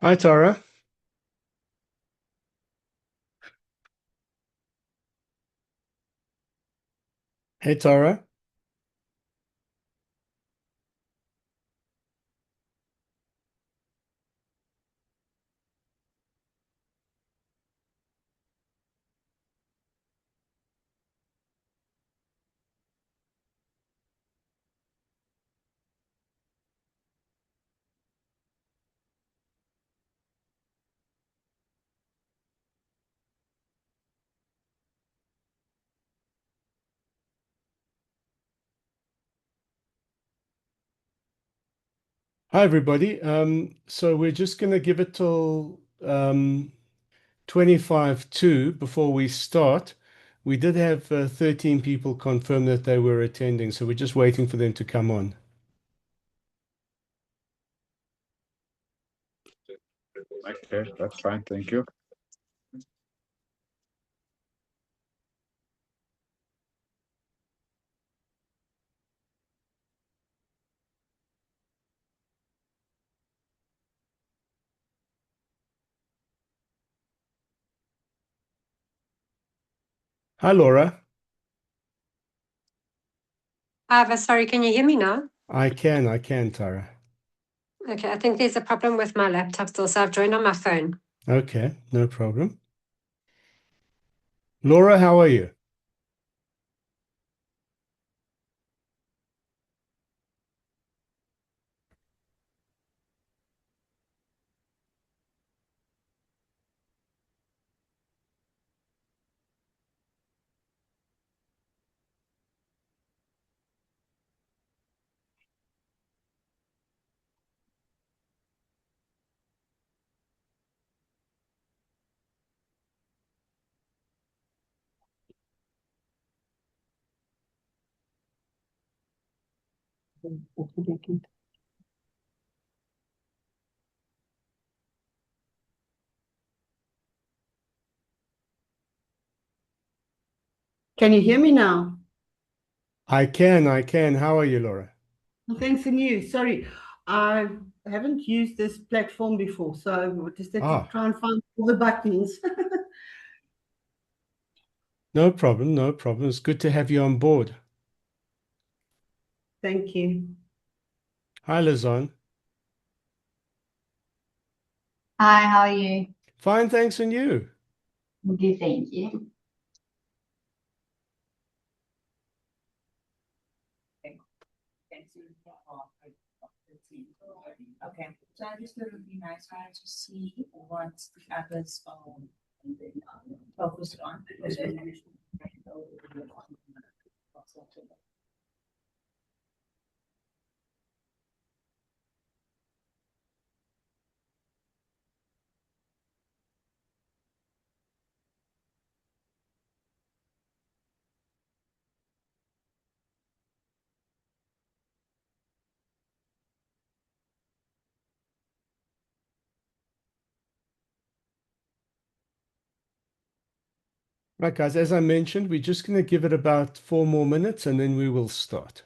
Hi, Tara. Hey, Tara. Hi, everybody. So we're just going to give it till 25 2 before we start. We did have 13 people confirm that they were attending, so we're just waiting for them to come on. Okay, that's fine. Thank you. Hi, Laura. Sorry, can you hear me now? I can, Tara. Okay, I think there's a problem with my laptop still, so I've joined on my phone. Okay, no problem. Laura, how are you? Can you hear me now? I can. How are you, Laura? Well, thanks, and you. Sorry, I haven't used this platform before, so I just had to Ah, try and find all the buttons. no problem, no problem. It's good to have you on board. Thank you. Hi, Lizon. Hi, how are you? Fine, thanks, and you? Good, thank you. Okay, so I just thought it would be nice to see what the others focused on. Because we usually go over the Right, guys, as I mentioned, we're just going to give it about 4 more minutes and then we will start.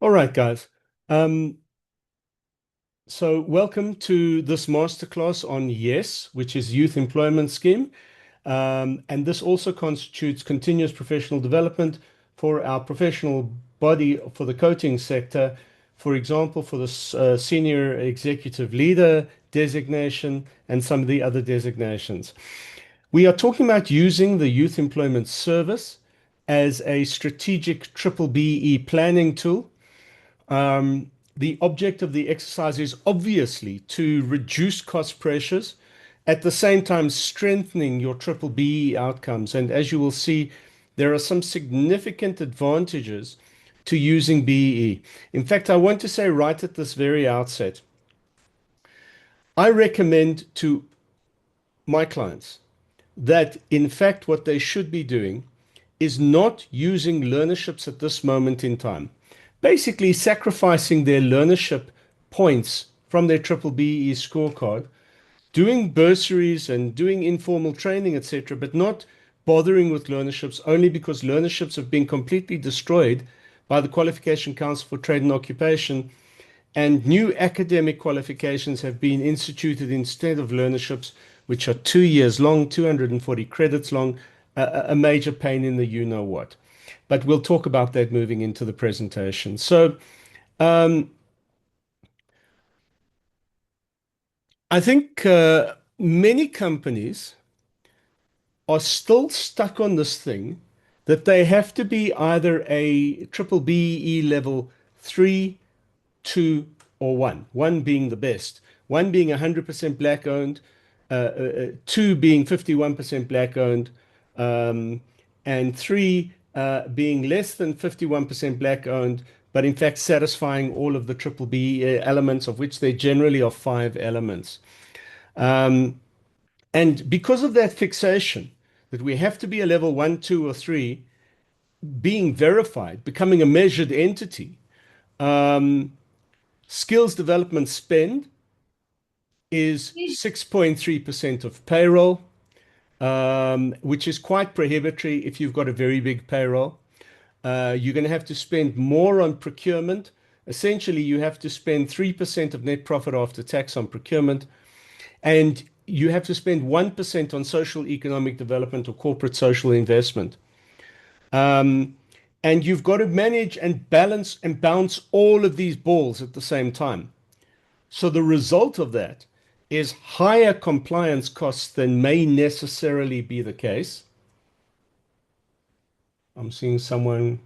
All right, guys. Um, so welcome to this masterclass on YES, which is Youth Employment Scheme. And this also constitutes continuous professional development for our professional body for the coaching sector. For example, for the senior executive leader designation and some of the other designations. We are talking about using the Youth Employment Service as a strategic triple BE planning tool. The object of the exercise is obviously to reduce cost pressures, at the same time strengthening your triple BE outcomes. And as you will see, there are some significant advantages to using BE. In fact, I want to say right at this very outset, I recommend to my clients that in fact what they should be doing is not using learnerships at this moment in time. Basically sacrificing their learnership points from their triple BE scorecard, doing bursaries and doing informal training, etc., but not bothering with learnerships only because learnerships have been completely destroyed by the Qualification Council for Trade and Occupation, and new academic qualifications have been instituted instead of learnerships, which are 2 years long, 240 credits long, a major pain in the you know what. But we'll talk about that moving into the presentation. So I think many companies are still stuck on this thing that they have to be either a triple BE level 3, 2, or 1. 1 being the best. 1 being 100% black owned, 2 being 51% black owned, and 3 being less than 51% black owned, but in fact satisfying all of the triple B elements, of which there generally are 5 elements. And because of that fixation, that we have to be a level 1, 2, or 3, being verified, becoming a measured entity, skills development spend is 6.3% of payroll, which is quite prohibitory if you've got a very big payroll. You're going to have to spend more on procurement. Essentially, you have to spend 3% of net profit after tax on procurement, and you have to spend 1% on social economic development or corporate social investment. And you've got to manage and balance and bounce all of these balls at the same time. So the result of that is higher compliance costs than may necessarily be the case. I'm seeing someone,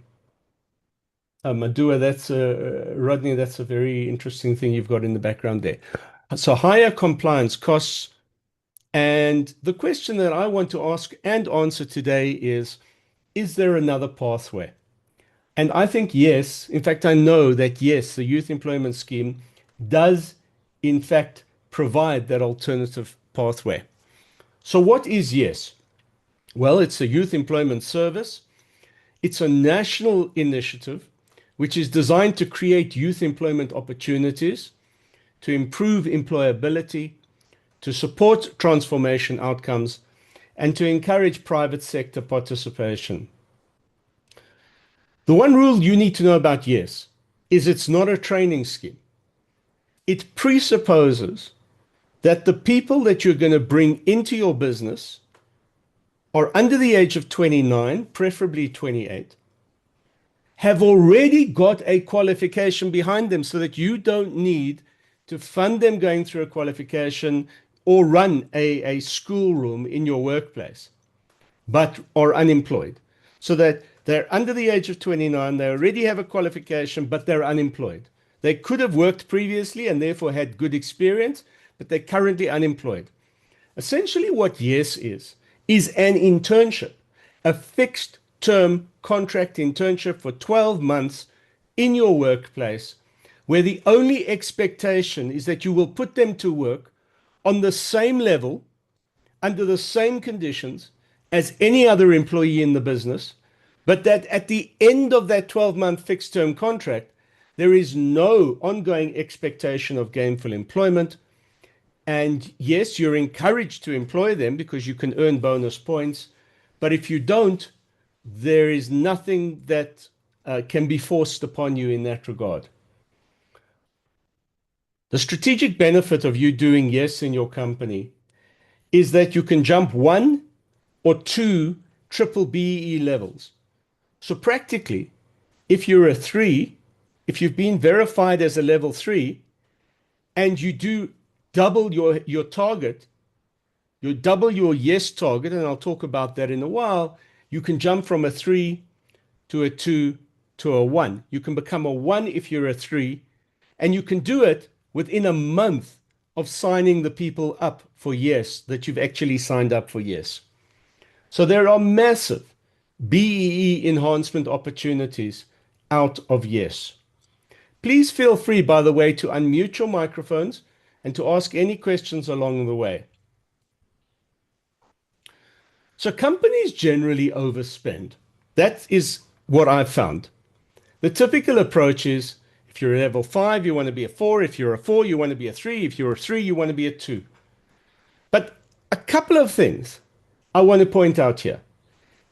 Madua, that's Rodney, that's a very interesting thing you've got in the background there. So higher compliance costs. And the question that I want to ask and answer today is there another pathway? And I think yes. In fact, I know that yes, the Youth Employment Scheme does in fact provide that alternative pathway. So what is YES? Well, it's a youth employment service. It's a national initiative which is designed to create youth employment opportunities, to improve employability, to support transformation outcomes, and to encourage private sector participation. The one rule you need to know about YES is it's not a training scheme. It presupposes that the people that you're going to bring into your business are under the age of 29, preferably 28, have already got a qualification behind them so that you don't need to fund them going through a qualification or run a schoolroom in your workplace, but are unemployed. So that they're under the age of 29, they already have a qualification, but they're unemployed. They could have worked previously and therefore had good experience, but they're currently unemployed. Essentially what YES is an internship, a fixed term contract internship for 12 months in your workplace, where the only expectation is that you will put them to work on the same level, under the same conditions as any other employee in the business, but that at the end of that 12-month fixed term contract, there is no ongoing expectation of gainful employment. And yes, you're encouraged to employ them because you can earn bonus points. But if you don't, there is nothing that can be forced upon you in that regard. The strategic benefit of you doing YES in your company is that you can jump 1, or 2 triple BE levels. So practically, if you're a 3, if you've been verified as a level 3, and you do double your target, you double your YES target, and I'll talk about that in a while, you can jump from a 3 to a 2 to a 1. You can become a 1 if you're a 3, and you can do it within a month of signing the people up for YES that you've actually signed up for YES. So there are massive BEE enhancement opportunities out of YES. Please feel free, by the way, to unmute your microphones and to ask any questions along the way. So companies generally overspend. That is what I've found. The typical approach is, if you're a level 5, you want to be a 4. If you're a 4, you want to be a 3. If you're a 3, you want to be a 2. But a couple of things I want to point out here.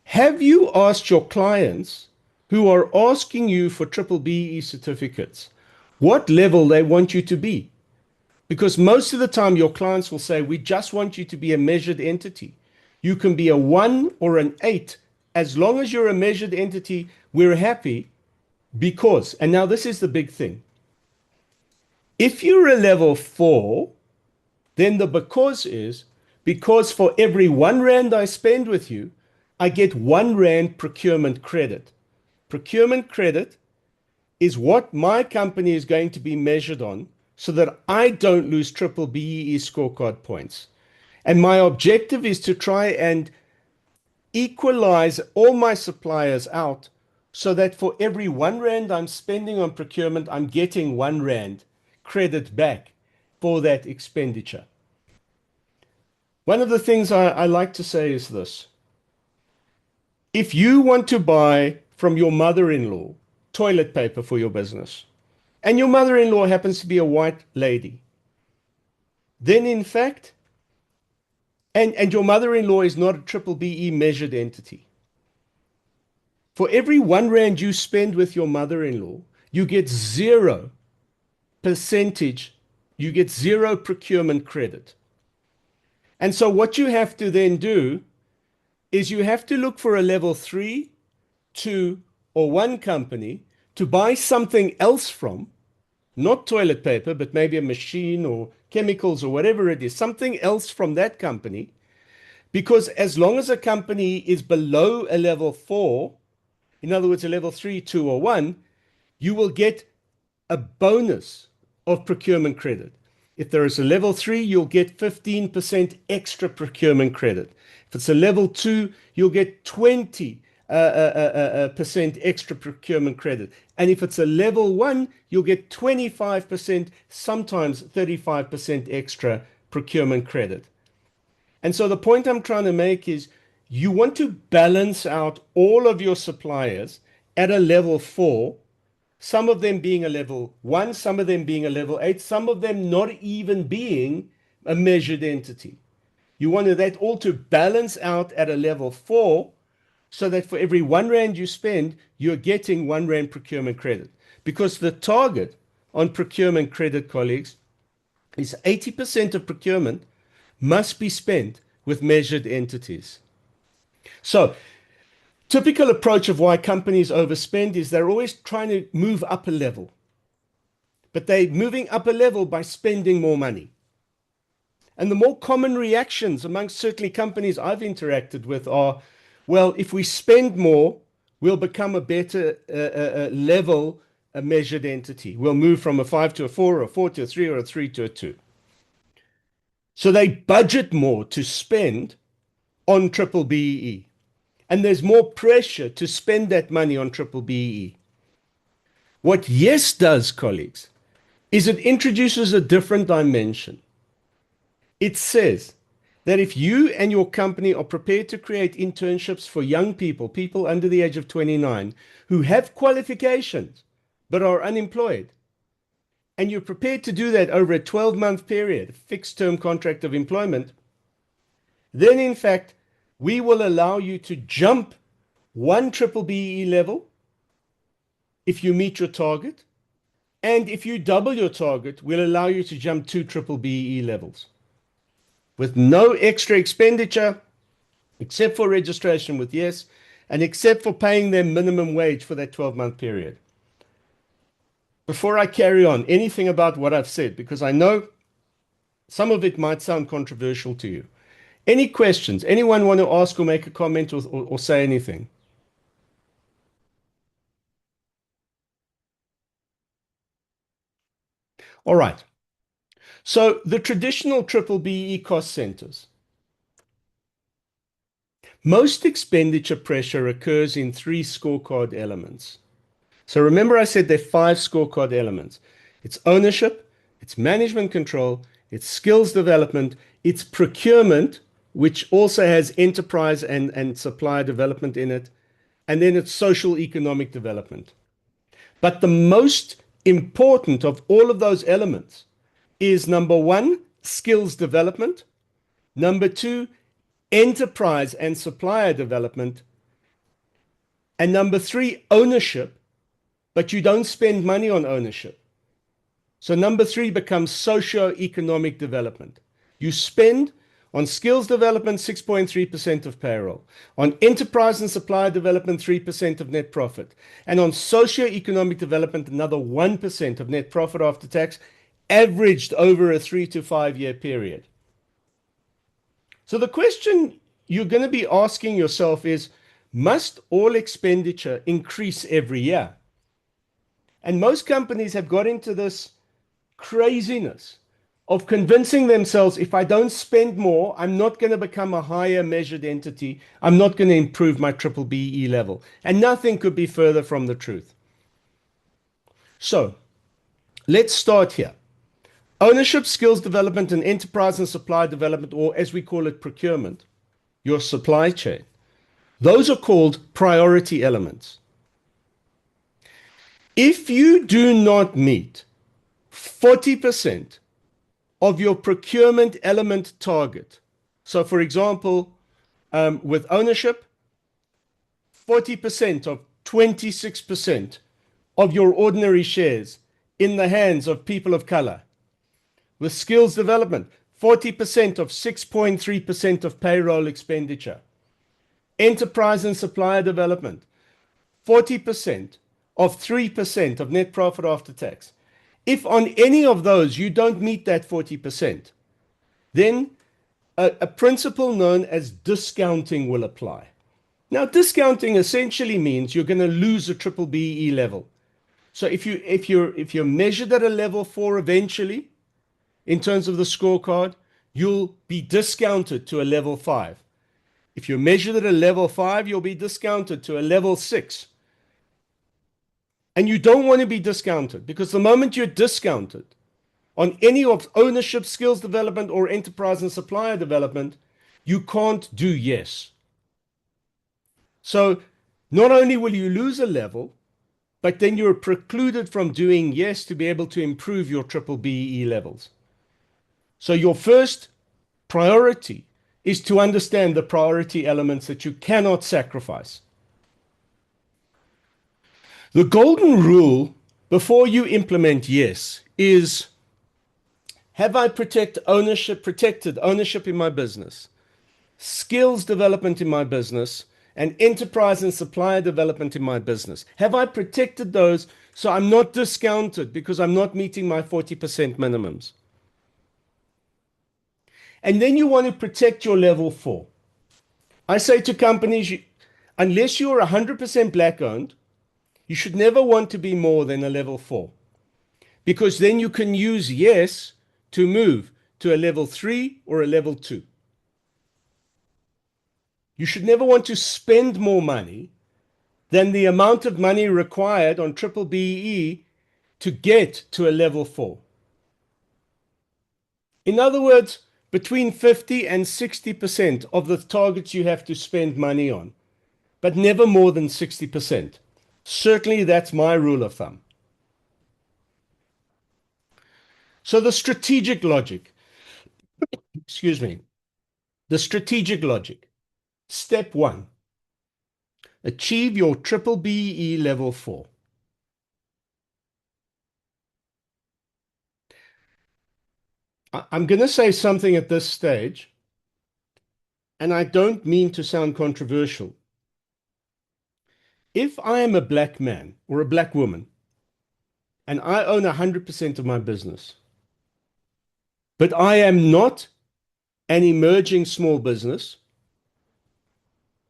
Have you asked your clients who are asking you for triple BE certificates what level they want you to be? Because most of the time your clients will say, we just want you to be a measured entity. You can be a 1 or an 8. As long as you're a measured entity, we're happy because, and now this is the big thing. If you're a level 4, then the because is, because for every 1 rand I spend with you, I get 1 rand procurement credit. Procurement credit is what my company is going to be measured on so that I don't lose triple BEE scorecard points. And my objective is to try and equalize all my suppliers out so that for every 1 rand I'm spending on procurement, I'm getting 1 rand credit back for that expenditure. One of the things I like to say is this. If you want to buy from your mother-in-law toilet paper for your business, and your mother-in-law happens to be a white lady, then in fact, and your mother-in-law is not a triple BE measured entity, for every 1 rand you spend with your mother-in-law, you get 0 percentage, you get 0 procurement credit. And so what you have to then do is you have to look for a level 3, 2, or 1 company to buy something else from, not toilet paper, but maybe a machine or chemicals or whatever it is, something else from that company. Because as long as a company is below a level 4, in other words, a level 3, 2, or 1, you will get a bonus of procurement credit. If there is a level 3, you'll get 15% extra procurement credit. If it's a level 2, you'll get 20% extra procurement credit. And if it's a level 1, you'll get 25%, sometimes 35% extra procurement credit. And so the point I'm trying to make is you want to balance out all of your suppliers at a level 4, some of them being a level 1, some of them being a level 8, some of them not even being a measured entity. You wanted that all to balance out at a level 4 so that for every 1 rand you spend, you're getting 1 rand procurement credit. Because the target on procurement credit, colleagues, is 80% of procurement must be spent with measured entities. So, typical approach of why companies overspend is they're always trying to move up a level. But they're moving up a level by spending more money. And the more common reactions amongst certainly companies I've interacted with are, well, if we spend more, we'll become a better level, a measured entity. We'll move from a 5 to a 4, or a 4 to a 3, or a 3 to a 2. So they budget more to spend on triple BEE. And there's more pressure to spend that money on triple BEE. What YES does, colleagues, is it introduces a different dimension. It says that if you and your company are prepared to create internships for young people, people under the age of 29, who have qualifications but are unemployed, and you're prepared to do that over a 12-month period, fixed-term contract of employment, then in fact, we will allow you to jump 1 triple BEE level if you meet your target. And if you double your target, we'll allow you to jump 2 triple BEE levels with no extra expenditure except for registration with YES, and except for paying them minimum wage for that 12-month period. Before I carry on, anything about what I've said, because I know some of it might sound controversial to you. Any questions? Anyone want to ask or make a comment or say anything? All right. So the traditional triple BE cost centers. Most expenditure pressure occurs in 3 scorecard elements. So remember I said there are 5 scorecard elements. It's ownership, it's management control, it's skills development, it's procurement, which also has enterprise and supplier development in it, and then it's social economic development. But the most important of all of those elements is number 1, skills development, number 2, enterprise and supplier development, and number 3, ownership, but you don't spend money on ownership. So number 3 becomes socio-economic development. You spend on skills development 6.3% of payroll, on enterprise and supplier development 3% of net profit, and on socio-economic development another 1% of net profit after tax, averaged over a 3 to 5 year period. So the question you're going to be asking yourself is, must all expenditure increase every year? And most companies have got into this craziness of convincing themselves, if I don't spend more, I'm not going to become a higher measured entity. I'm not going to improve my triple BE level. And nothing could be further from the truth. So let's start here. Ownership, skills development, and enterprise and supply development, or as we call it, procurement, your supply chain. Those are called priority elements. If you do not meet 40% of your procurement element target, so for example, with ownership, 40% of 26% of your ordinary shares in the hands of people of color. With skills development, 40% of 6.3% of payroll expenditure. Enterprise and supplier development, 40% of 3% of net profit after tax. If on any of those you don't meet that 40%, then a principle known as discounting will apply. Now, discounting essentially means you're going to lose a triple BE level. So if you're measured at a level 4 eventually, in terms of the scorecard, you'll be discounted to a level 5. If you're measured at a level 5, you'll be discounted to a level 6. And you don't want to be discounted, because the moment you're discounted on any of ownership, skills development, or enterprise and supplier development, you can't do YES. So not only will you lose a level, but then you're precluded from doing YES to be able to improve your triple BE levels. So your first priority is to understand the priority elements that you cannot sacrifice. The golden rule before you implement YES is, have I protected ownership in my business, skills development in my business, and enterprise and supplier development in my business? Have I protected those so I'm not discounted because I'm not meeting my 40% minimums? And then you want to protect your level 4. I say to companies, unless you're 100% black owned, you should never want to be more than a level 4, because then you can use YES to move to a level 3 or a level 2. You should never want to spend more money than the amount of money required on triple BE to get to a level 4. In other words, between 50 and 60% of the targets you have to spend money on, but never more than 60%. Certainly, that's my rule of thumb. So the strategic logic, excuse me, the strategic logic. Step 1, achieve your triple BE level 4. I'm going to say something at this stage, and I don't mean to sound controversial, if I am a black man or a black woman and I own 100% of my business, but I am not an emerging small business,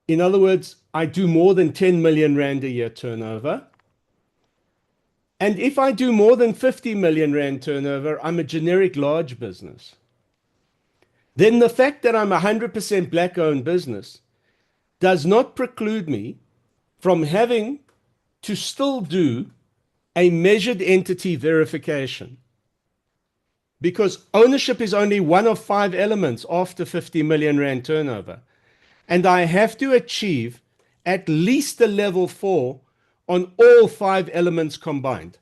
in other words, I do more than 10 million Rand a year turnover, and if I do more than 50 million Rand turnover, I'm a generic large business. Then the fact that I'm a 100% black owned business does not preclude me from having to still do a measured entity verification, because ownership is only one of 5 elements after 50 million Rand turnover. And I have to achieve at least a level 4 on all 5 elements combined.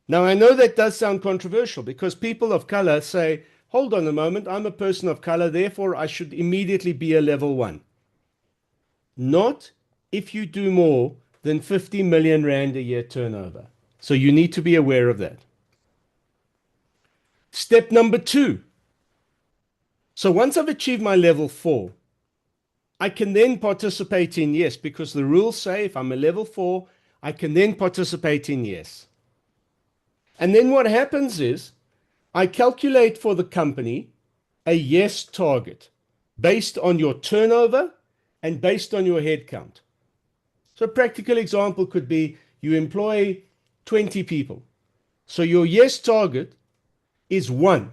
Now, I know that does sound controversial because people of color say, hold on a moment, I'm a person of color, therefore I should immediately be a level 1. Not if you do more than 50 million Rand a year turnover. So you need to be aware of that. Step number 2. So once I've achieved my level 4, I can then participate in YES, because the rules say if I'm a level 4, I can then participate in YES. And then what happens is I calculate for the company a YES target based on your turnover and based on your headcount. So a practical example could be you employ 20 people. So your YES target is 1.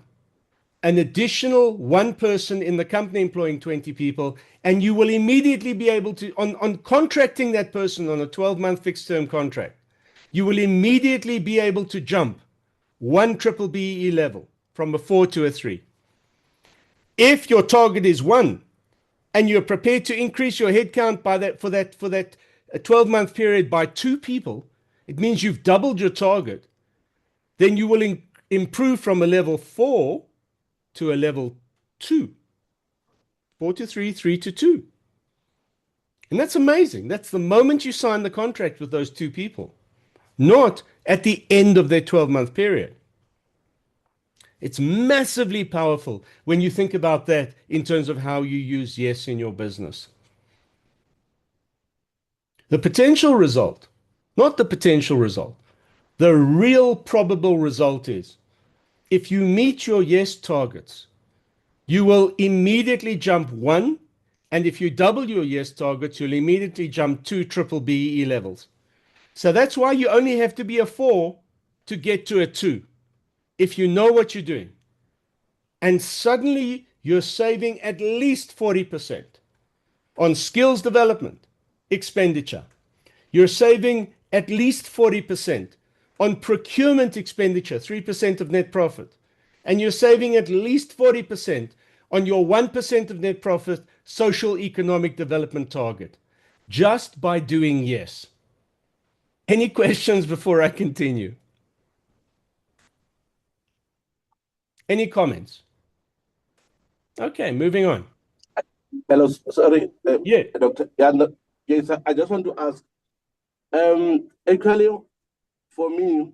An additional 1 person in the company employing 20 people, and you will immediately be able to, on contracting that person on a 12-month fixed term contract, you will immediately be able to jump 1 triple BEE level from a 4 to a 3. If your target is 1 and you're prepared to increase your headcount by that for that 12-month period by 2 people, it means you've doubled your target. Then you will improve from a level 4 to a level 2. 4 to 3, 3 to 2. And that's amazing. That's the moment you sign the contract with those 2 people, not at the end of their 12-month period. It's massively powerful when you think about that in terms of how you use YES in your business. The potential result, not the potential result, the real probable result is if you meet your YES targets, you will immediately jump 1, and if you double your YES targets, you'll immediately jump 2 triple BEE levels. So that's why you only have to be a 4 to get to a 2, if you know what you're doing. And suddenly you're saving at least 40% on skills development expenditure. You're saving at least 40% on procurement expenditure, 3% of net profit. And you're saving at least 40% on your 1% of net profit social economic development target, just by doing YES. Any questions before I continue? Any comments? Okay, moving on. Hello, sorry, Yeah. Dr. Yan. Yes, I just want to ask. Actually, for me,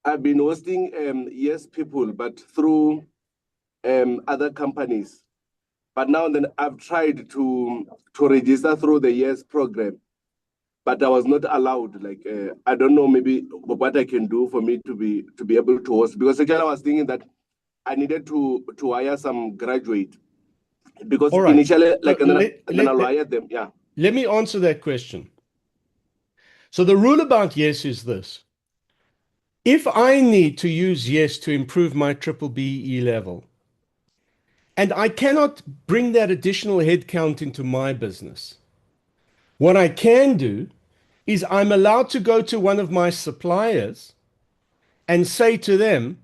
I've been hosting YES people, but through other companies. But now then, I've tried to register through the YES program, but I was not allowed. Like I don't know, maybe what I can do for me to be able to host. Because actually, I was thinking that I needed to hire some graduate. Because All right. initially, like, So and then I'll hire them. Yeah. Let me answer that question. So the rule about YES is this. If I need to use YES to improve my triple BE level, and I cannot bring that additional headcount into my business, what I can do is I'm allowed to go to one of my suppliers and say to them,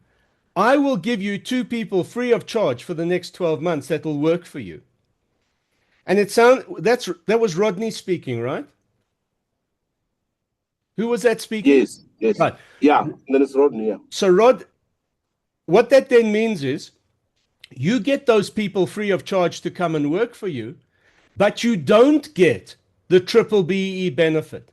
I will give you 2 people free of charge for the next 12 months that will work for you. And that was Rodney speaking, right? Who was that speaking? Yes. Yes. Right. Yeah. And then it's Rodney. Yeah. So Rod, what that then means is you get those people free of charge to come and work for you, but you don't get the triple BE benefit.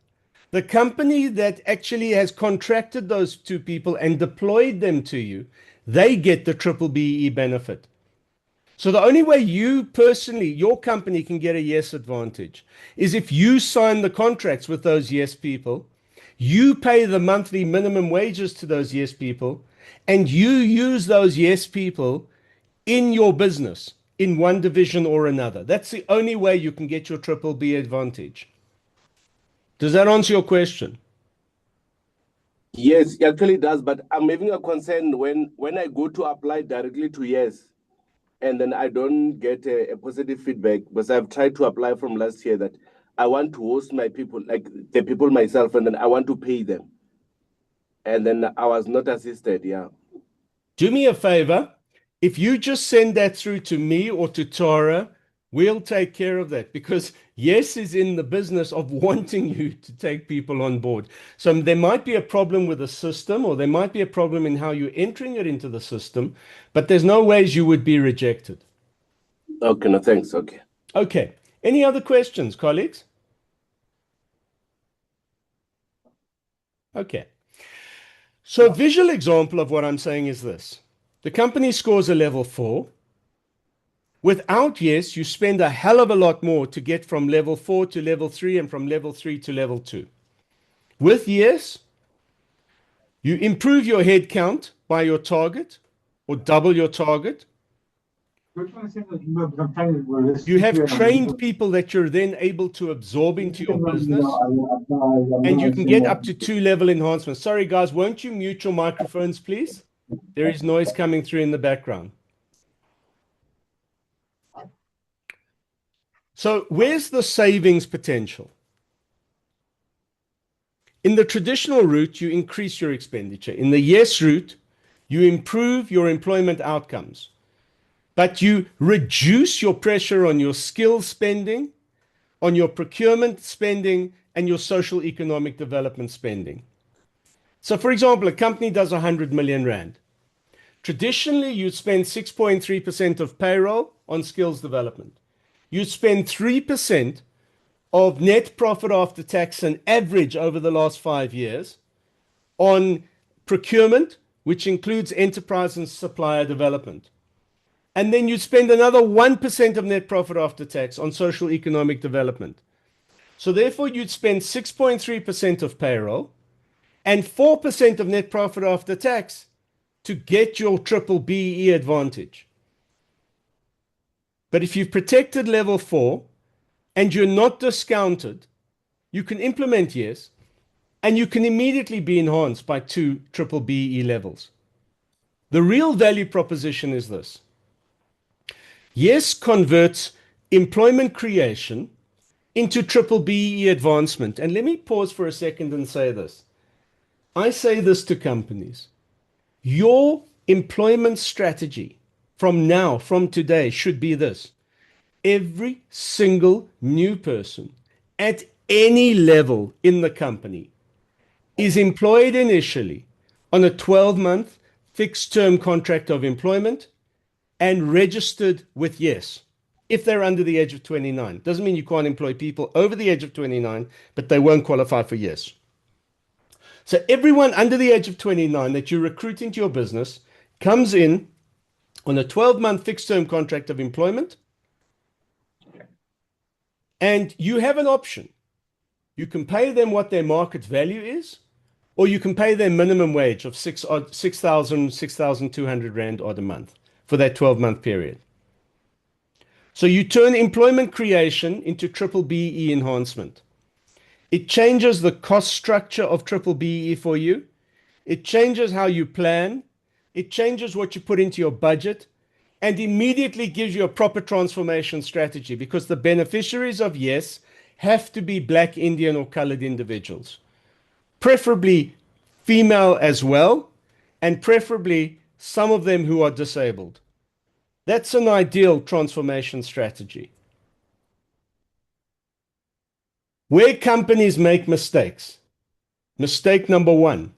The company that actually has contracted those 2 people and deployed them to you, they get the triple BE benefit. So the only way you personally, your company can get a yes advantage is if you sign the contracts with those yes people, you pay the monthly minimum wages to those yes people, and you use those yes people in your business in one division or another. That's the only way you can get your triple B advantage. Does that answer your question? Yes, it actually does, but I'm having a concern when I go to apply directly to YES and then I don't get a positive feedback because I've tried to apply from last year that I want to host my people, like the people myself, and then I want to pay them. And then I was not assisted, yeah. Do me a favor. If you just send that through to me or to Tara, we'll take care of that because Yes is in the business of wanting you to take people on board. So there might be a problem with the system or there might be a problem in how you're entering it into the system, but there's no ways you would be rejected. Okay, no, thanks. Okay. Okay. Any other questions, colleagues? Okay. So a visual example of what I'm saying is this. The company scores a level 4. Without Yes, you spend a hell of a lot more to get from level 4 to level 3 and from level 3 to level 2. With Yes, you improve your head count by your target or double your target. You have trained people that you're then able to absorb into your business, and you can get up to 2-level enhancements. Sorry, guys, won't you mute your microphones, please? There is noise coming through in the background. So where's the savings potential? In the traditional route, you increase your expenditure. In the Yes route, you improve your employment outcomes, but you reduce your pressure on your skill spending, on your procurement spending, and your social economic development spending. So for example, a company does 100 million rand. Traditionally, you'd spend 6.3% of payroll on skills development. You'd spend 3% of net profit after tax on average over the last 5 years on procurement, which includes enterprise and supplier development. And then you'd spend another 1% of net profit after tax on social economic development. So therefore, you'd spend 6.3% of payroll and 4% of net profit after tax to get your triple BE advantage. But if you've protected level 4 and you're not discounted, you can implement Yes, and you can immediately be enhanced by 2 triple BE levels. The real value proposition is this. Yes converts employment creation into triple BE advancement. And let me pause for a second and say this. I say this to companies. Your employment strategy from now, from today, should be this. Every single new person at any level in the company is employed initially on a 12-month fixed-term contract of employment and registered with Yes if they're under the age of 29. Doesn't mean you can't employ people over the age of 29, but they won't qualify for Yes. So everyone under the age of 29 that you recruit into your business comes in on a 12-month fixed-term contract of employment, and you have an option. You can pay them what their market value is, or you can pay them minimum wage of 6,200 Rand odd a month for that 12-month period. So you turn employment creation into triple BE enhancement. It changes the cost structure of triple BE for you. It changes how you plan. It changes what you put into your budget and immediately gives you a proper transformation strategy because the beneficiaries of Yes have to be Black, Indian, or colored individuals, preferably female as well, and preferably some of them who are disabled. That's an ideal transformation strategy. Where companies make mistakes. Mistake number 1.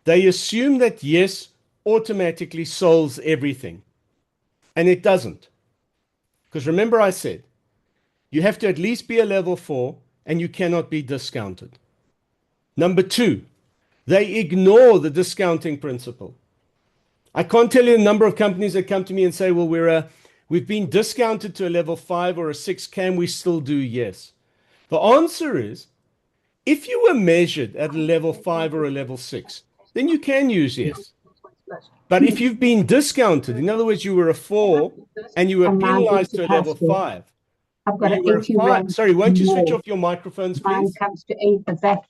They assume that Yes automatically solves everything. And it doesn't. Because remember I said, you have to at least be a level 4 and you cannot be discounted. Number 2, they ignore the discounting principle. I can't tell you the number of companies that come to me and say, well, we're we've been discounted to a level 5 or a 6. Can we still do yes? The answer is, if you were measured at a level 5 or a level 6, then you can use yes. But if you've been discounted, in other words, you were a 4 and you were penalized to a level 5, I've got you an were a 80 5. rand Sorry, won't you switch more. off your microphones, Mine please? comes to 8, but that,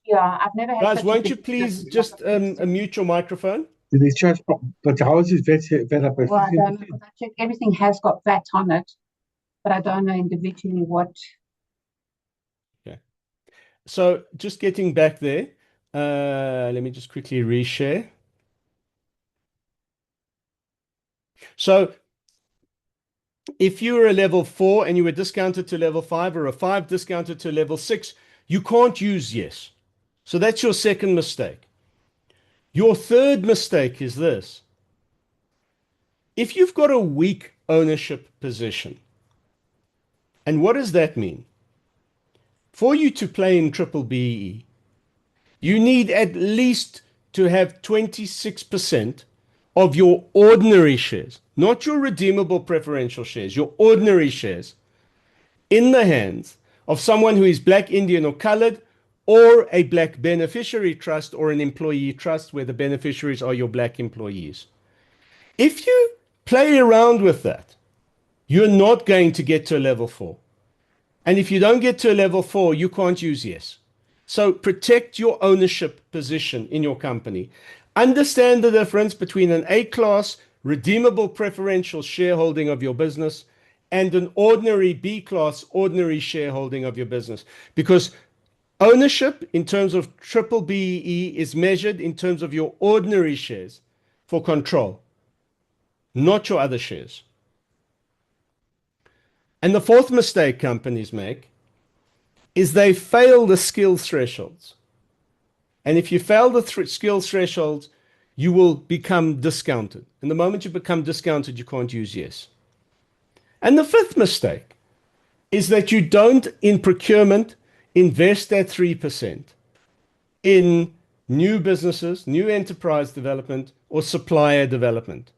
yeah, I've never had Guys, such a won't big you please discount. just mute your microphone? Do they charge? But how is it VAT up by Well, I don't know, 15%? because I checked, everything has got VAT on it, but I don't know individually what. So just getting back there, let me just quickly reshare. So if you were a level 4 and you were discounted to level 5, or a 5 discounted to level 6, you can't use yes. So that's your second mistake. Your third mistake is this. If you've got a weak ownership position, and what does that mean? For you to play in triple BE, you need at least to have 26% of your ordinary shares, not your redeemable preferential shares, your ordinary shares, in the hands of someone who is black, Indian, or colored, or a black beneficiary trust or an employee trust where the beneficiaries are your black employees. If you play around with that, you're not going to get to a level 4. And if you don't get to a level 4, you can't use yes. So protect your ownership position in your company. Understand the difference between an A-class redeemable preferential shareholding of your business and an ordinary B-class ordinary shareholding of your business. Because ownership in terms of triple BEE is measured in terms of your ordinary shares for control, not your other shares. And the fourth mistake companies make is they fail the skills thresholds. And if you fail the skills thresholds, you will become discounted. And the moment you become discounted, you can't use yes. And the fifth mistake is that you don't, in procurement, invest that 3% in new businesses, new enterprise development, or supplier development.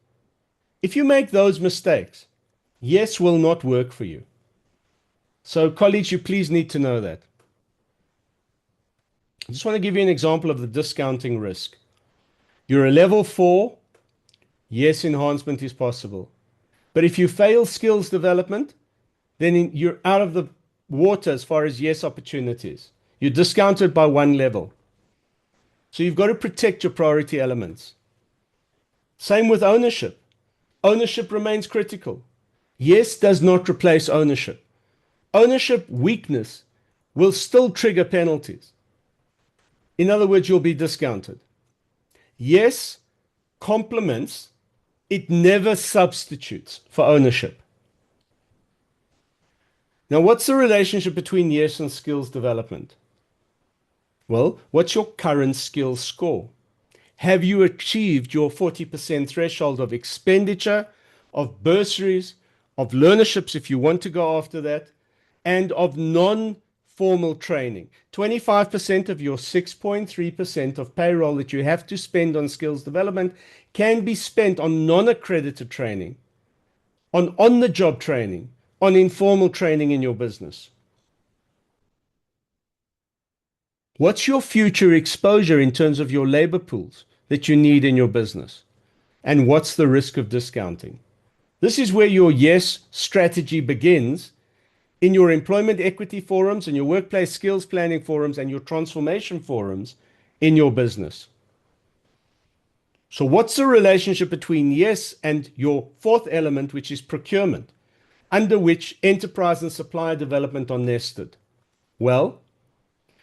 If you make those mistakes, yes will not work for you. So colleagues, you please need to know that. I just want to give you an example of the discounting risk. You're a level 4, yes, enhancement is possible. But if you fail skills development, then you're out of the water as far as yes opportunities. You're discounted by 1 level. So you've got to protect your priority elements. Same with ownership. Ownership remains critical. Yes does not replace ownership. Ownership weakness will still trigger penalties. In other words, you'll be discounted. Yes complements, it never substitutes for ownership. Now, what's the relationship between yes and skills development? Well, what's your current skills score? Have you achieved your 40% threshold of expenditure, of bursaries, of learnerships if you want to go after that, and of non-formal training? 25% of your 6.3% of payroll that you have to spend on skills development can be spent on non-accredited training, on on-the-job training, on informal training in your business. What's your future exposure in terms of your labor pools that you need in your business? And what's the risk of discounting? This is where your yes strategy begins in your employment equity forums and your workplace skills planning forums and your transformation forums in your business. So what's the relationship between yes and your fourth element, which is procurement, under which enterprise and supplier development are nested? Well,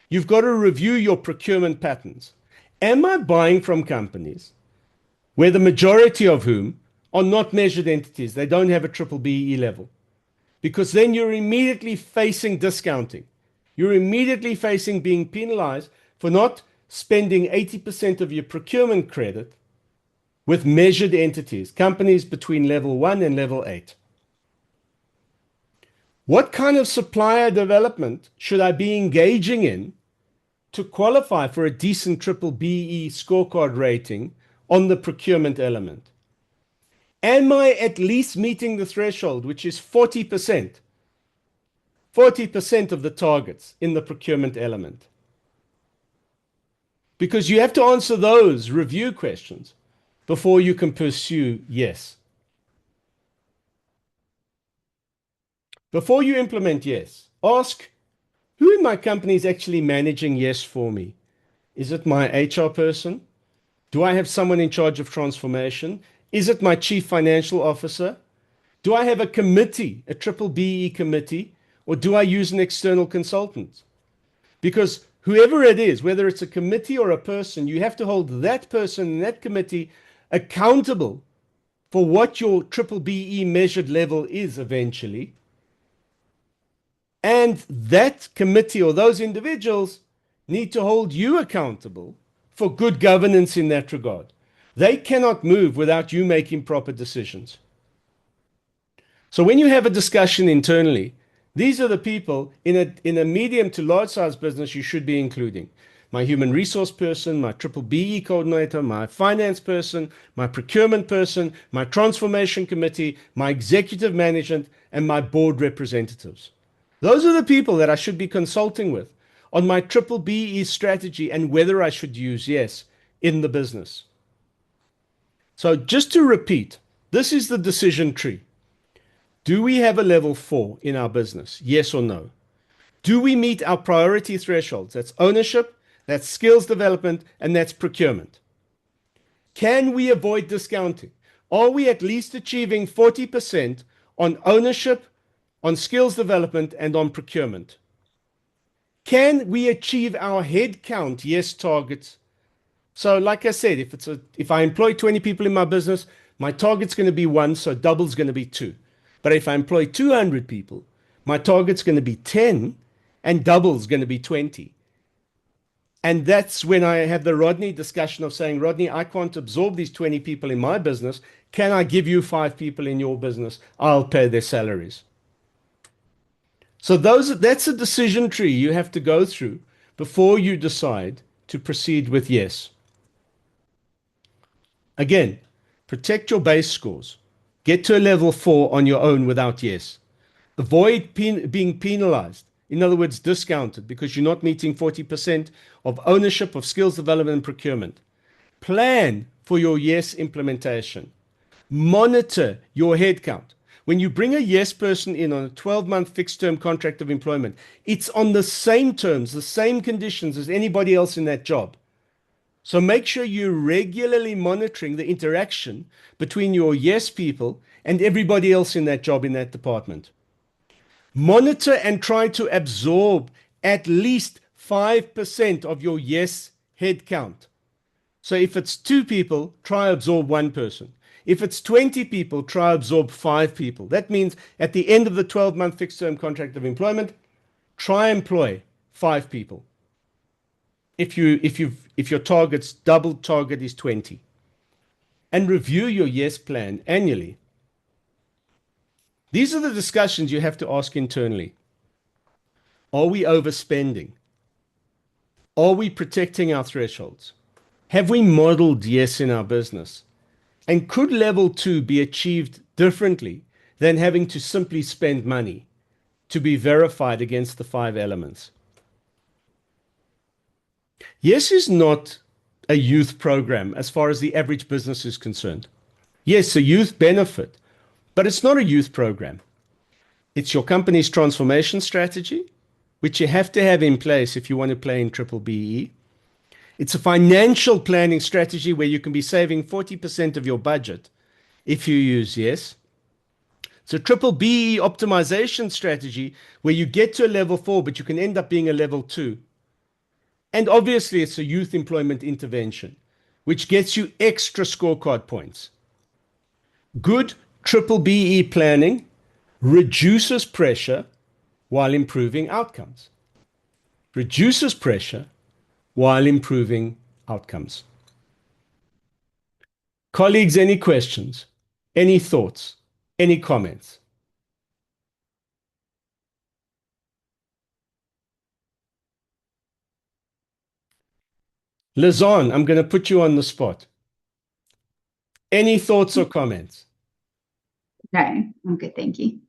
you've got to review your procurement patterns. Am I buying from companies where the majority of whom are not measured entities? They don't have a triple BE level. Because then you're immediately facing discounting. You're immediately facing being penalized for not spending 80% of your procurement credit with measured entities, companies between level 1 and level 8. What kind of supplier development should I be engaging in to qualify for a decent triple BE scorecard rating on the procurement element? Am I at least meeting the threshold, which is 40%? 40% of the targets in the procurement element. Because you have to answer those review questions before you can pursue yes. Before you implement yes, ask who in my company is actually managing yes for me? Is it my HR person? Do I have someone in charge of transformation? Is it my chief financial officer? Do I have a committee, a triple BE committee, or do I use an external consultant? Because whoever it is, whether it's a committee or a person, you have to hold that person and that committee accountable for what your triple BE measured level is eventually. And that committee or those individuals need to hold you accountable for good governance in that regard. They cannot move without you making proper decisions. So when you have a discussion internally, these are the people in a medium to large size business you should be including. My human resource person, my triple BE coordinator, my finance person, my procurement person, my transformation committee, my executive management, and my board representatives. Those are the people that I should be consulting with on my triple BE strategy and whether I should use yes in the business. So just to repeat, this is the decision tree. Do we have a level 4 in our business? Yes or no? Do we meet our priority thresholds? That's ownership, that's skills development, and that's procurement. Can we avoid discounting? Are we at least achieving 40% on ownership, on skills development, and on procurement? Can we achieve our headcount yes targets? So like I said, if I employ 20 people in my business, my target's going to be 1, so double's going to be 2. But if I employ 200 people, my target's going to be 10 and double's going to be 20. And that's when I have the Rodney discussion of saying, Rodney, I can't absorb these 20 people in my business. Can I give you 5 people in your business? I'll pay their salaries. So that's a decision tree you have to go through before you decide to proceed with yes. Again, protect your base scores. Get to a level 4 on your own without yes. Avoid being penalized. In other words, discounted because you're not meeting 40% of ownership of skills development and procurement. Plan for your yes implementation. Monitor your headcount. When you bring a yes person in on a 12-month fixed-term contract of employment, it's on the same terms, the same conditions as anybody else in that job. So make sure you're regularly monitoring the interaction between your yes people and everybody else in that job in that department. Monitor and try to absorb at least 5% of your yes headcount. So if it's 2 people, try absorb 1 person. If it's 20 people, try absorb 5 people. That means at the end of the 12-month fixed-term contract of employment, try employ 5 people. If your target's double target is 20. And review your yes plan annually. These are the discussions you have to ask internally. Are we overspending? Are we protecting our thresholds? Have we modeled yes in our business? And could level 2 be achieved differently than having to simply spend money to be verified against the 5 elements? Yes is not a youth program as far as the average business is concerned. Yes, a youth benefit, but it's not a youth program. It's your company's transformation strategy, which you have to have in place if you want to play in triple BE. It's a financial planning strategy where you can be saving 40% of your budget if you use yes. It's a triple BE optimization strategy where you get to a level 4, but you can end up being a level 2. And obviously, it's a youth employment intervention, which gets you extra scorecard points. Good triple BE planning reduces pressure while improving outcomes. Reduces pressure while improving outcomes. Colleagues, any questions? Any thoughts? Any comments? Lizanne, I'm going to put you on the spot. Any thoughts or comments? No, I'm good, thank you.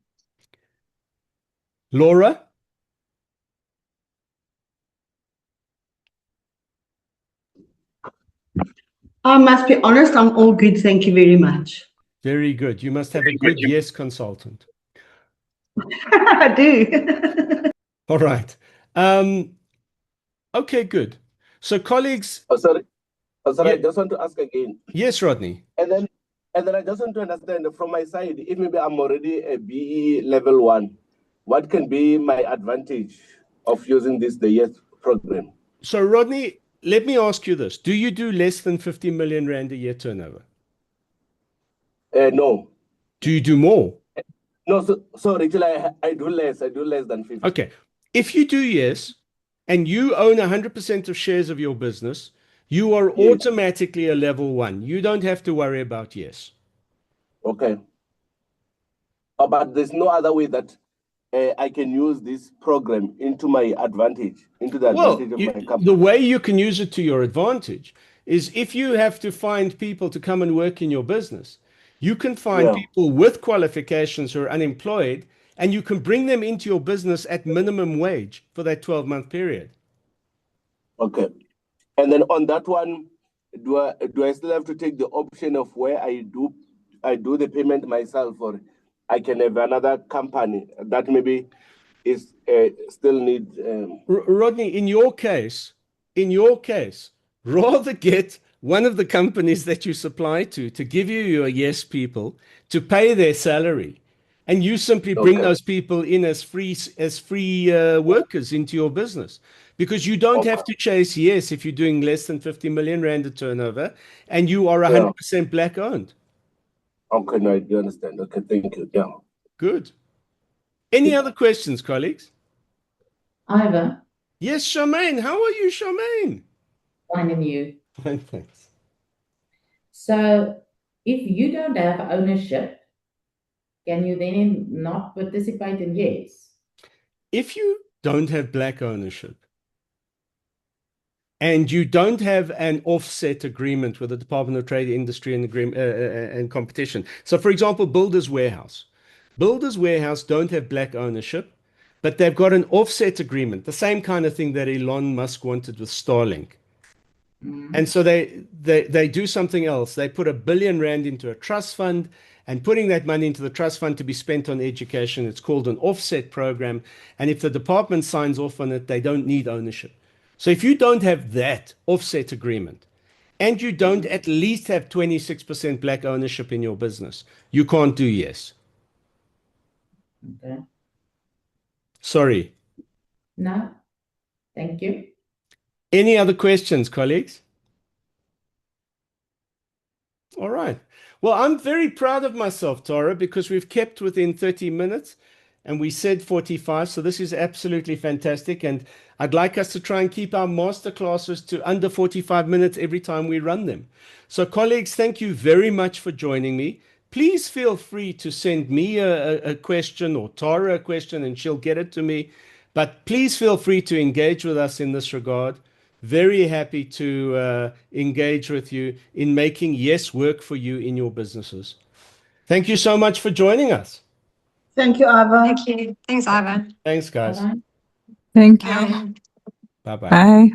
Laura? I must be honest, I'm all good. Thank you very much. Very good. You must have a good yes consultant. I do. All right. Okay, good. So colleagues, Oh, sorry. I Yeah. just want to ask again. yes, Rodney. And then I just want to understand from my side, if maybe I'm already a BE level 1, what can be my advantage of using the YES program? So Rodney, let me ask you this. Do you do less than 50 million rand a year turnover? No. Do you do more? No, so Rachel, I do less. I do less than 50. Okay. If you do yes, and you own 100% of shares of your business, you are Yes. automatically a level 1. You don't have to worry about yes. Okay. But there's no other way that I can use this program into my advantage, into the Well, advantage of my company. the way you can use it to your advantage is if you have to find people to come and work in your business, you can find Yeah. people with qualifications who are unemployed, and you can bring them into your business at minimum wage for that 12-month period. Okay. And then on that one, do I still have to take the option of where I do the payment myself, or I can have another company that maybe is still need Rodney, in your case, rather get one of the companies that you supply to give you your yes people to pay their salary, and you simply bring Okay. those people in as free workers into your business, because you don't have to chase yes if you're doing less than 50 million rand a turnover and you are 100% black owned. Okay, no, I do understand. Okay, thank you. Yeah. Good. Any other questions, colleagues? Ivor, Yes, Charmaine. How are you, Charmaine? fine and you. Fine, thanks. So, if you don't have ownership, can you then not participate in YES? If you don't have black ownership and you don't have an offset agreement with the Department of Trade, Industry and Competition. So, for example, Builders Warehouse. Builders Warehouse don't have black ownership, but they've got an offset agreement, the same kind of thing that Elon Musk wanted with Starlink. And so they do something else. They put R1 billion into a trust fund, and putting that money into the trust fund to be spent on education. It's called an offset program. And if the department signs off on it, they don't need ownership. So if you don't have that offset agreement, and you don't at least have 26% black ownership in your business, you can't do yes. Okay. Sorry. No? Thank you. Any other questions, colleagues? All right. Well, I'm very proud of myself, Tara, because we've kept within 30 minutes and we said 45. So this is absolutely fantastic. And I'd like us to try and keep our masterclasses to under 45 minutes every time we run them. So colleagues, thank you very much for joining me. Please feel free to send me a question or Tara a question and she'll get it to me. But please feel free to engage with us in this regard. Very happy to engage with you in making YES work for you in your businesses. Thank you so much for joining us. Thank you, Ivor. Thank you. Thanks, Ivor. Thanks, guys. Bye-bye. Thank you. Bye. Bye-bye. Bye.